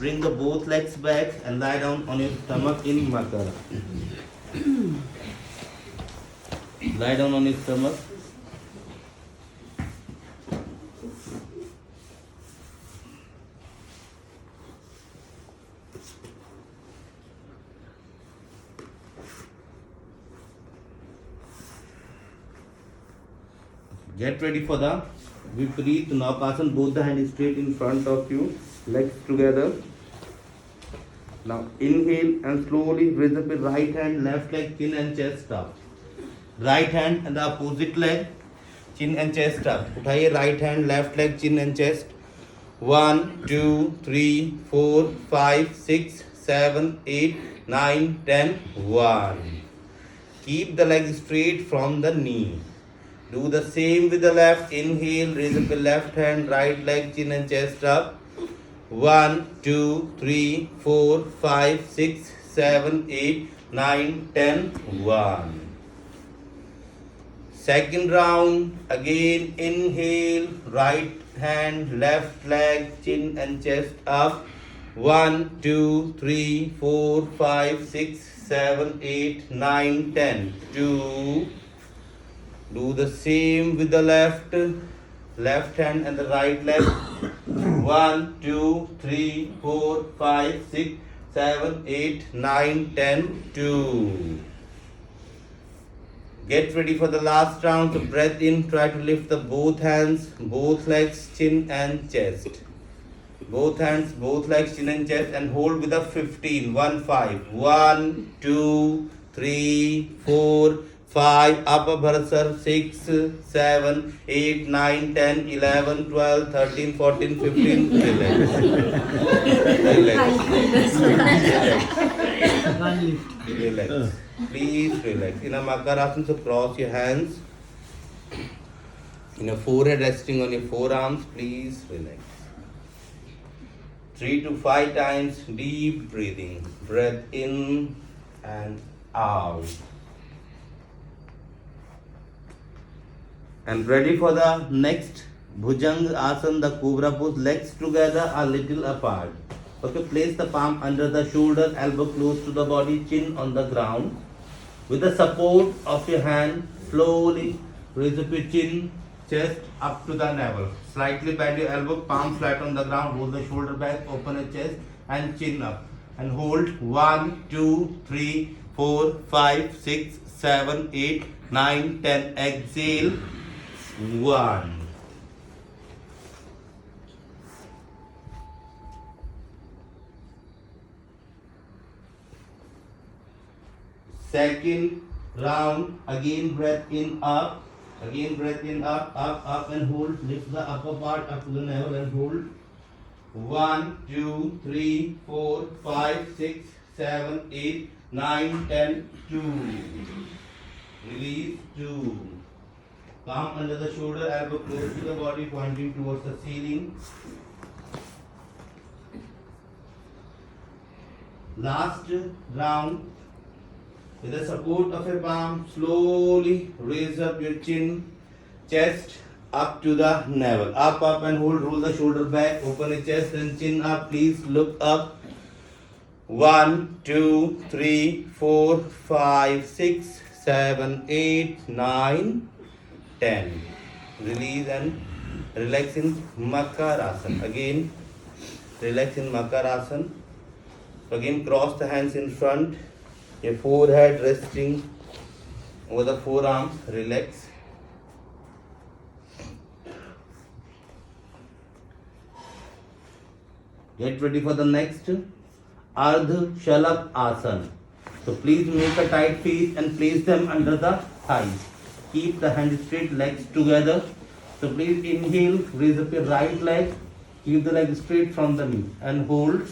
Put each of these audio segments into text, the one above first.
bring the both legs back and lie down on your stomach in Makara. Lie down on your stomach. Get ready for the Viparit Naukasana. Both the hands straight in front of you, legs together. Now inhale and slowly raise up your right hand, left leg, chin and chest up. Right hand and the opposite leg, chin and chest up. उठाइए right hand, left leg, chin and chest. 1, 2, 3, 4, 5, 6, 7, 8, 9, 10. 1. Keep the leg straight from the knee. Do the same with the left. Inhale, raise up the left hand, right leg, chin and chest up. 1, 2, 3, 4, 5, 6, 7, 8, 9, 10. 1. Second round. Again, inhale, right hand, left leg, chin and chest up. 1, 2, 3, 4, 5, 6, 7, 8, 9, 10. 2. Do the same with the left hand and the right leg. 1, 2, 3, 4, 5, 6, 7, 8, 9, 10. 2. Get ready for the last round. So breath in, try to lift the both hands, both legs, chin and chest. Both hands, both legs, chin and chest, and hold with a 15. 1, 5. 1, 2, 3, 4, 5, upper Bharat 6, 7, 8, 9, 10, 11, 12, 13, 14, 15. Relax. Relax. Relax. Please relax. In a Makarasana, so cross your hands. In your forehead resting on your forearms, please relax. 3 to 5 times deep breathing. Breath in and out. And ready for the next Bhujang Asana, the Cobra pose. Legs together a little apart. Okay, place the palm under the shoulder, elbow close to the body, chin on the ground. With the support of your hand, slowly raise up your chin, chest up to the navel. Slightly bend your elbow, palm flat on the ground, roll the shoulder back, open your chest and chin up. And hold 1, 2, 3, 4, 5, 6, 7, 8, 9, 10. Exhale. 1. Second round. Again breath in up. Again breath in up, up and hold. Lift the upper part up to the navel and hold. 1, 2, 3, 4, 5, 6, 7, 8, 9, 10. 2. Release. 2. Palm under the shoulder, elbow close to the body, pointing towards the ceiling. Last round. With the support of your palm, slowly raise up your chin, chest up to the navel. Up, up and hold. Roll the shoulder back. Open your chest and chin up. Please look up. 1, 2, 3, 4, 5, 6, 7, 8, 9, 10. Release and relax in Makarasana. Again, relax in Makarasana. Again, cross the hands in front. Your forehead resting over the forearms. Relax. Get ready for the next Ardha Shalabh Asana. So please make a tight fist and place them under the thighs. Keep the hands straight, legs together. So please inhale, raise up your right leg. Keep the leg straight from the knee and hold.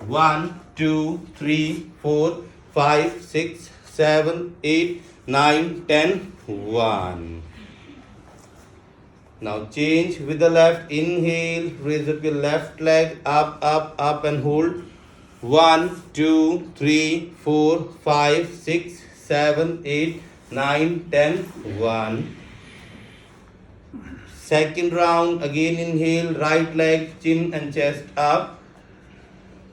1, 2, 3, 4, 5, 6, 7, 8, 9, 10. 1. Now change with the left. Inhale, raise up your left leg, up, up, up and hold. 1, 2, 3, 4, 5, 6, 7, 8, 9, 10. 1. Second round, again inhale, right leg, chin and chest up.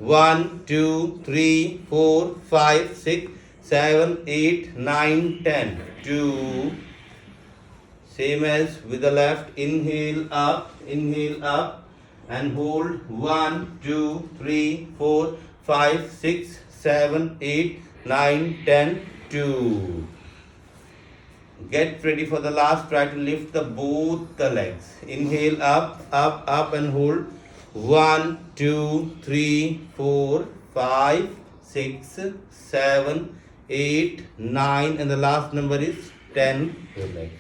1 2 3 4 5 6 7 8 9 10 2 same as with the left. Inhale up and hold 1 2 3 4 5 6 7 8 9 10 2 get ready for the last. Try to lift the both the legs. Inhale up and hold 1 2 3 4 5 6 7 8 9 and the last number is 10. Relax.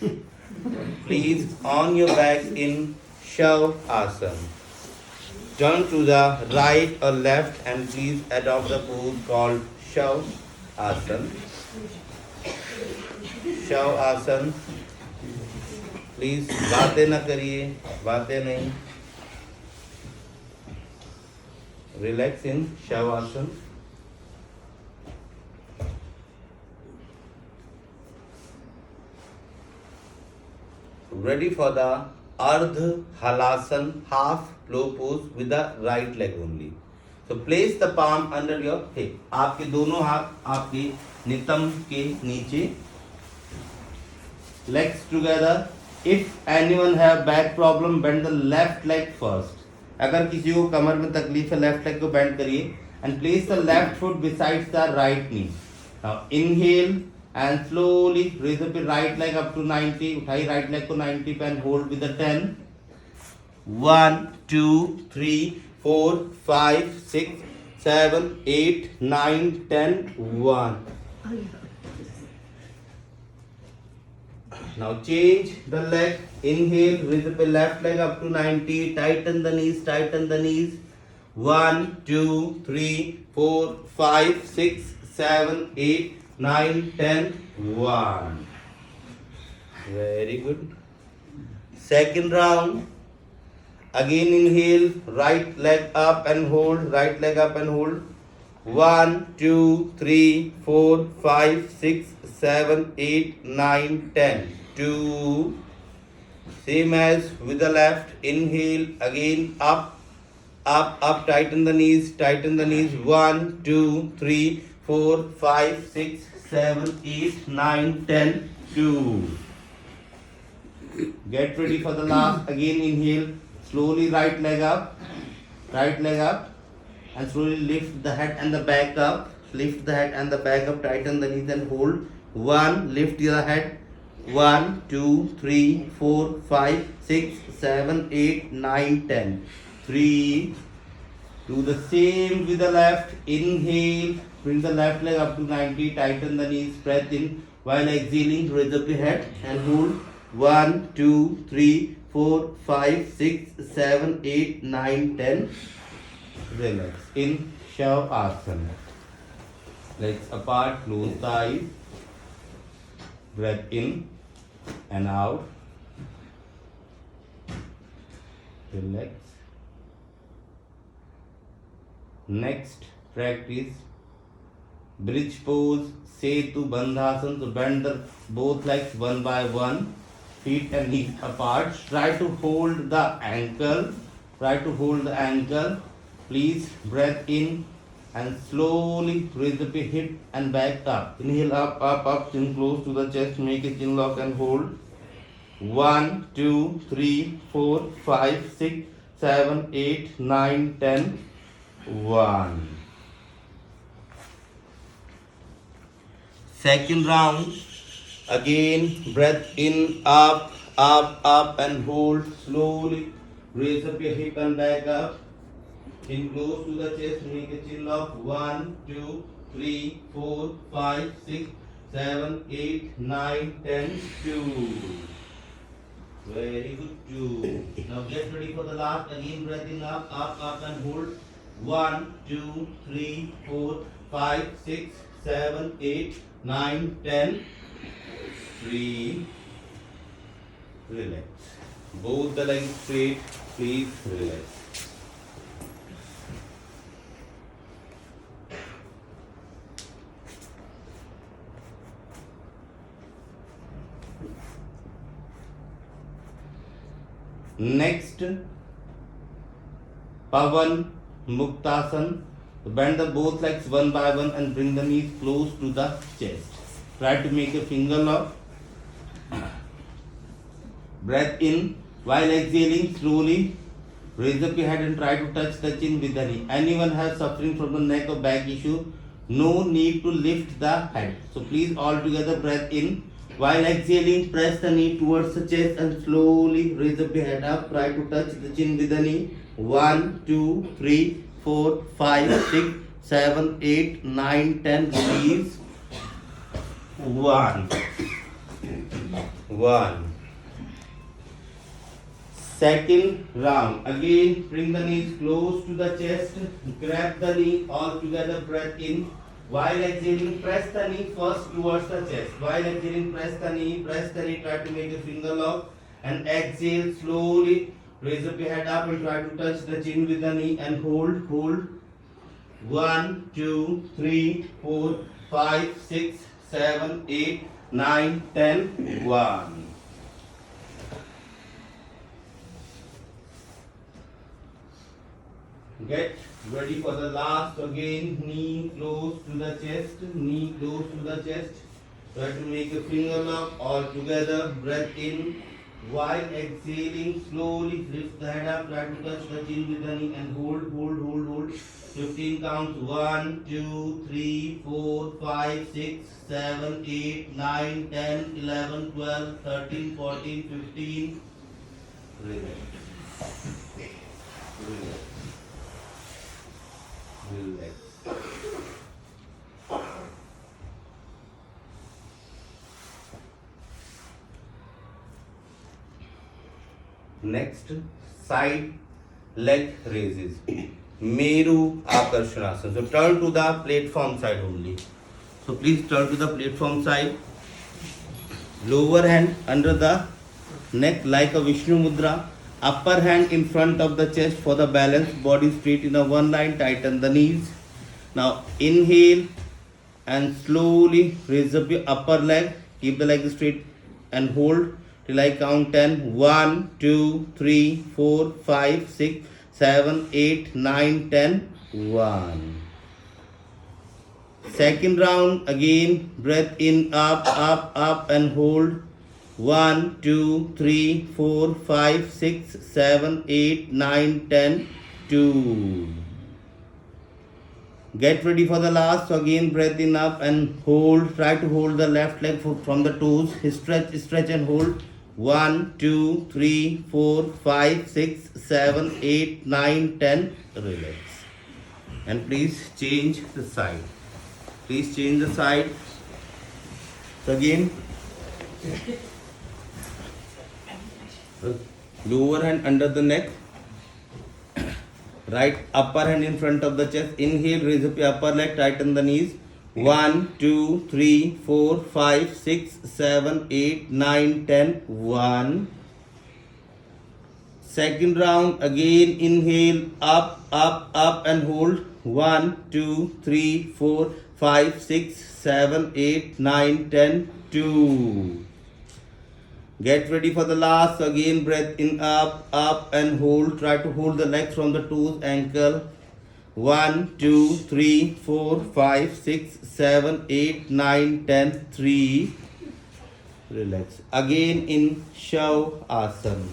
Please on your back in Shavasana. Turn to the right or left and please adopt the pose called Shavasana. Shavasana. Please बातें ना करिए, बातें नहीं. Relax in shavasana. Ready for the Ardha Halasan half flow pose with the right leg only. So place the palm under your hip. आपके दोनों हाथ आपके नितंब के नीचे. Legs together. If anyone have back problem, bend the left leg first. अगर किसी को कमर में तकलीफ है, लेफ्ट लेग को बेंड करिए and place the left foot besides the right knee. Now inhale and slowly raise up your right leg up to 90. उठाइए right leg को 90 पे and hold with the 10. 1 2 3 4 5 6 7 8 9 10 1. Now change the leg. Inhale, raise up your left leg up to 90. Tighten the knees, tighten the knees. 1 2 3 4 5 6 7 8 9 10 1. Very good. Second round. Again inhale, right leg up and hold, right leg up and hold. 1 2 3 4 5 6 7 8 9 10 2. Same as with the left. Inhale, again up, tighten the knees, 1 2 3 4 5 6 7 8 9 10 2. Get ready for the last. Again inhale, slowly right leg up and slowly lift the head and the back up. Lift the head and the back up, tighten the knees and hold. 1, lift your head. 1 2 3 4 5 6 7 8 9 10 3. Do the same with the left. Inhale, bring the left leg up to 90, tighten the knees, breath in while exhaling, raise up your head and hold. 1 2 3 4 5 6 7 8 9 10. Relax in Shavasana. Legs apart, close the eyes. Breath in and out. Relax. Next practice bridge pose, Setu Bandhasana. So bend the both legs one by one, feet and knees apart. Try to hold the ankle. Please breath in and slowly raise up your hip and back up. Inhale up, chin close to the chest, make a chin lock and hold. 1 2 3 4 5 6 7 8 9 10 1. Second round. Again breath in, up and hold. Slowly raise up your hip and back up. Chin close to the chest, make a chin lock. 1 2 3 4 5 6 7 8 9 10 2. Very good, 2. Now get ready for the last. Again breath in, up and hold. 1 2 3 4 5 6 7 8 9 10 3. Relax. Both the legs straight. Please relax. Next, Pavan Muktasan. So bend the both legs one by one and bring the knees close to the chest. Try to make a finger lock. Breath in. While exhaling, slowly raise up your head and try to touch the chin with the knee. Anyone has suffering from the neck or back issue, no need to lift the head. So please all together breath in. While exhaling, press the knee towards the chest and slowly raise up your head up. Try to touch the chin with the knee. 1, 2, 3, 4, 5, 6, 7, 8, 9, 10. Release. 1. Second round. Again, bring the knees close to the chest. Grab the knee all together. Breath in. While exhaling, press the knee first towards the chest. While exhaling, press the knee. Try to make a finger lock. And exhale slowly. Raise up your head up and try to touch the chin with the knee and hold. 1, 2, 3, 4, 5, 6, 7, 8, 9, 10. 1. Get ready for the last. Again, knee close to the chest. Try to make a finger lock all together. Breath in. While exhaling, slowly lift the head up. Try to touch the chin with the knee and hold. 15 counts. 1, 2, 3, 4, 5, 6, 7, 8, 9, 10, 11, 12, 13, 14, 15. Relax. Next, side leg raises. Meru Akarshana. So turn to the platform side only. So please turn to the platform side. Lower hand under the neck like a Vishnu Mudra. Upper hand in front of the chest for the balance. Body straight in a one line. Tighten the knees. Now inhale and slowly raise up your upper leg. Keep the leg straight and hold till I count 10. 1, 2, 3, 4, 5, 6, 7, 8, 9, 10. 1. Second round again. Breath in, up and hold. 1, 2, 3, 4, 5, 6, 7, 8, 9, 10. 2. Get ready for the last. So again breath in up and hold. Try to hold the left leg from the toes. Stretch and hold. 1, 2, 3, 4, 5, 6, 7, 8, 9, 10. Relax. And please change the side. So again, lower hand under the neck. Right upper hand in front of the chest. Inhale, raise up your upper leg, tighten the knees. 1, 2, 3, 4, 5, 6, 7, 8, 9, 10. 1. Second round, again inhale, up and hold. 1, 2, 3, 4, 5, 6, 7, 8, 9, 10. 2. Get ready for the last. So again breath in, up and hold. Try to hold the legs from the toes, ankle. 1, 2, 3, 4, 5, 6, 7, 8, 9, 10. 3. Relax. Again in Shavasana.